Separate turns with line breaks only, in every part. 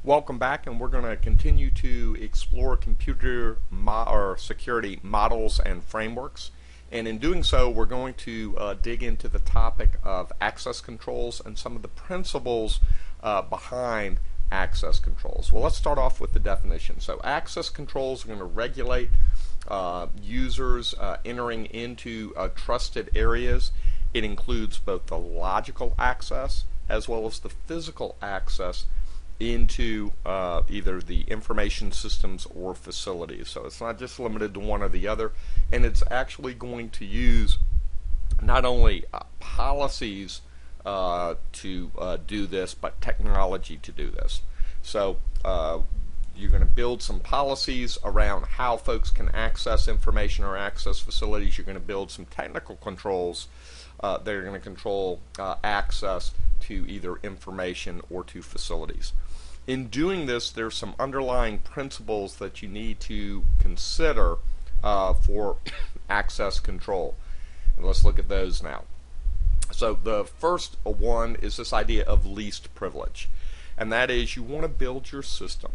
Welcome back, and we're going to continue to explore computer or security models and frameworks. And in doing so, we're going to dig into the topic of access controls and some of the principles behind access controls. Well, let's start off with the definition. So access controls are going to regulate users entering into trusted areas. It includes both the logical access as well as the physical access into either the information systems or facilities. So it's not just limited to one or the other, and it's actually going to use not only policies to do this, but technology to do this. So you're going to build some policies around how folks can access information or access facilities. You're going to build some technical controls that are going to control access to either information or to facilities. In doing this, there's some underlying principles that you need to consider for access control. And let's look at those now. So the first one is this idea of least privilege. And that is, you want to build your system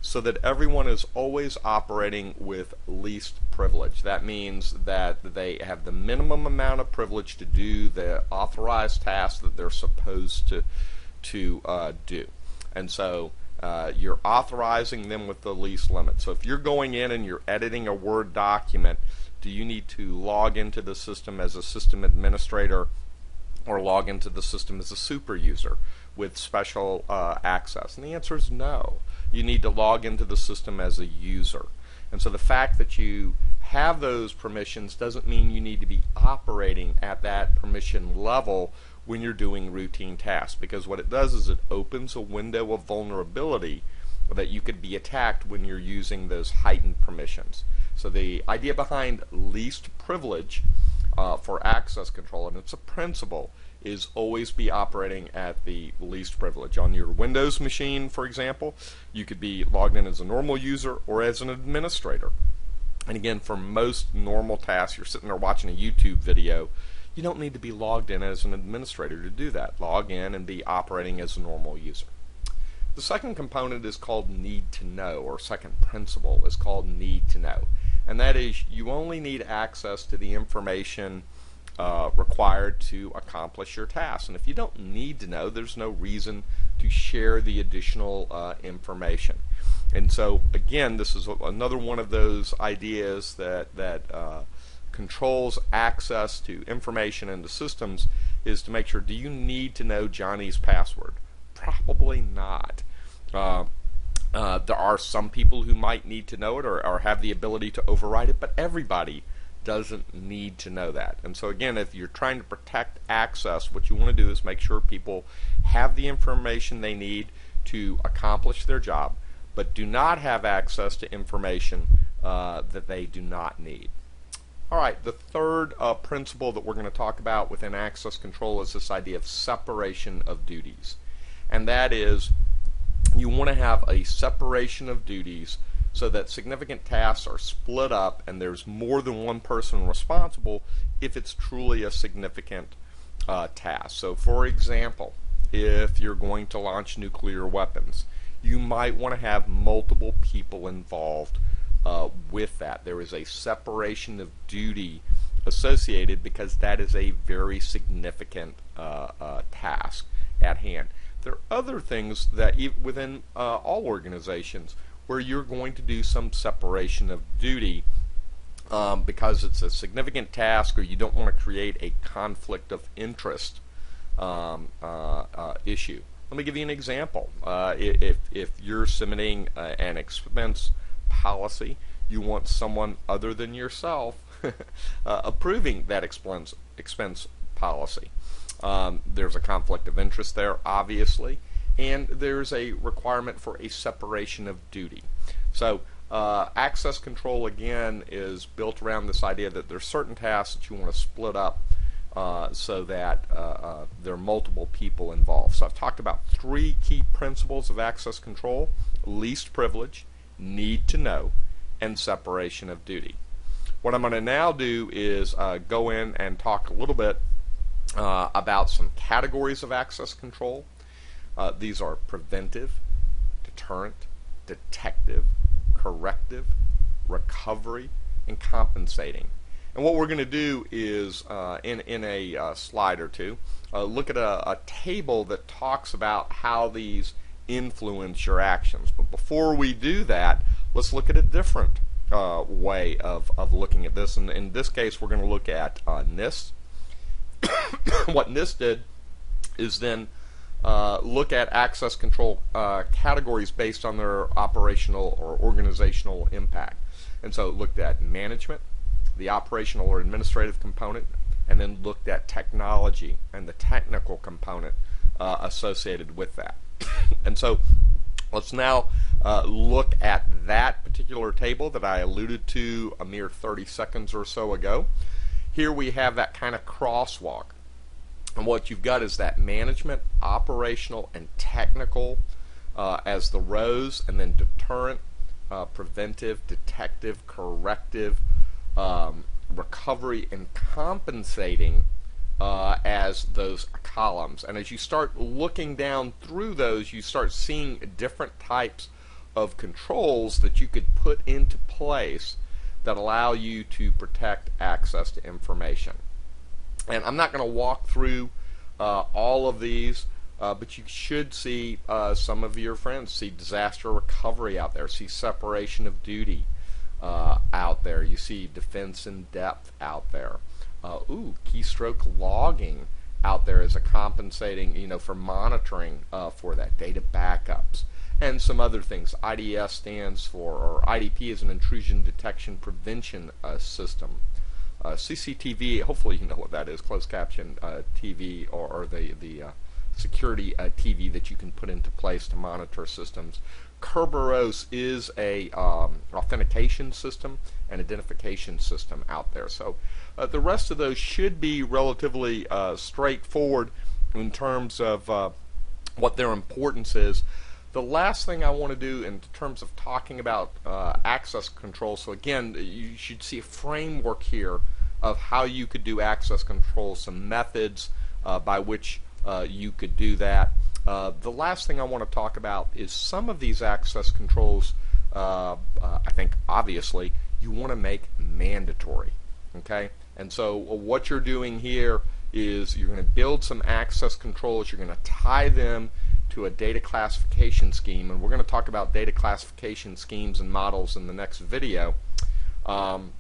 so that everyone is always operating with least privilege. That means that they have the minimum amount of privilege to do the authorized tasks that they're supposed to do. And so you're authorizing them with the least limit. So if you're going in and you're editing a Word document, do you need to log into the system as a system administrator or log into the system as a super user with special access? And the answer is no. You need to log into the system as a user. And so the fact that you have those permissions doesn't mean you need to be operating at that permission level when you're doing routine tasks, because what it does is it opens a window of vulnerability that you could be attacked when you're using those heightened permissions. So the idea behind least privilege for access control, and it's a principle, is always be operating at the least privilege. On your Windows machine, for example, you could be logged in as a normal user or as an administrator. And again, for most normal tasks, you're sitting there watching a YouTube video, you don't need to be logged in as an administrator to do that. Log in and be operating as a normal user. The second component is called need to know, or second principle is called need to know. And that is, you only need access to the information required to accomplish your task. And if you don't need to know, there's no reason to share the additional information. And so again, this is another one of those ideas that controls access to information into systems, is to make sure, do you need to know Johnny's password? Probably not. There are some people who might need to know it or have the ability to override it, but everybody doesn't need to know that. And so again, if you're trying to protect access, what you want to do is make sure people have the information they need to accomplish their job, but do not have access to information that they do not need. Alright, the third principle that we're going to talk about within access control is this idea of separation of duties. And that is, you want to have a separation of duties so that significant tasks are split up and there's more than one person responsible if it's truly a significant task. So for example, if you're going to launch nuclear weapons, you might want to have multiple people involved with that. There is a separation of duty associated because that is a very significant task at hand. There are other things that within all organizations where you're going to do some separation of duty because it's a significant task, or you don't want to create a conflict of interest issue. Let me give you an example. If you're submitting an expense policy, you want someone other than yourself approving that expense policy. There's a conflict of interest there, obviously, and there's a requirement for a separation of duty. So access control, again, is built around this idea that there's certain tasks that you want to split up so that there are multiple people involved. So I've talked about three key principles of access control: least privilege, need to know, and separation of duty. What I'm going to now do is go in and talk a little bit about some categories of access control. These are preventive, deterrent, detective, corrective, recovery, and compensating. And what we're going to do is, in a slide or two, look at a table that talks about how these influence your actions. But before we do that, let's look at a different way of looking at this. And in this case, we're going to look at NIST. What NIST did is then look at access control categories based on their operational or organizational impact. And so it looked at management, the operational or administrative component, and then looked at technology and the technical component associated with that. And so let's now look at that particular table that I alluded to a mere 30 seconds or so ago. Here we have that kind of crosswalk. And what you've got is that management, operational, and technical as the rows, and then deterrent, preventive, detective, corrective, recovery, and compensating as those columns. And as you start looking down through those, you start seeing different types of controls that you could put into place that allow you to protect access to information. And I'm not going to walk through all of these, but you should see some of your friends see disaster recovery out there, see separation of duty out there, you see defense in depth out there. Keystroke logging out there as a compensating, for monitoring for that, data backups, and some other things. IDS stands for, or IDP is an intrusion detection prevention system. CCTV, hopefully you know what that is, closed caption TV, or the security TV that you can put into place to monitor systems. Kerberos is a authentication system and identification system out there. So the rest of those should be relatively straightforward in terms of what their importance is. The last thing I want to do in terms of talking about access control, so again, you should see a framework here of how you could do access control, some methods by which you could do that. The last thing I want to talk about is some of these access controls, I think obviously, you want to make mandatory. Okay? And so what you're doing here is you're going to build some access controls, you're going to tie them to a data classification scheme, and we're going to talk about data classification schemes and models in the next video, and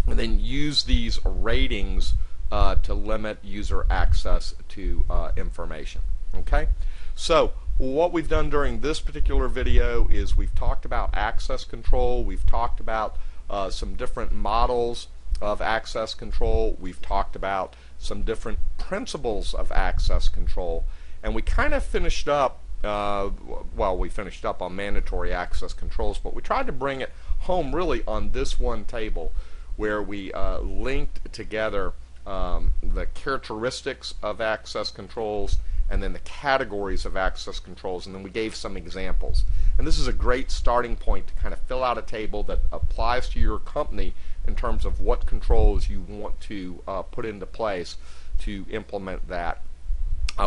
then use these ratings to limit user access to information. Okay? So what we've done during this particular video is we've talked about access control, we've talked about some different models of access control, we've talked about some different principles of access control, and we kind of finished up, we finished up on mandatory access controls, but we tried to bring it home really on this one table where we linked together the characteristics of access controls and then the categories of access controls, and then we gave some examples. And this is a great starting point to kind of fill out a table that applies to your company in terms of what controls you want to put into place to implement that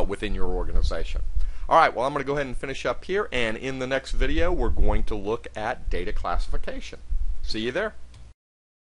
within your organization. Alright, well, I'm going to go ahead and finish up here, and in the next video we're going to look at data classification. See you there.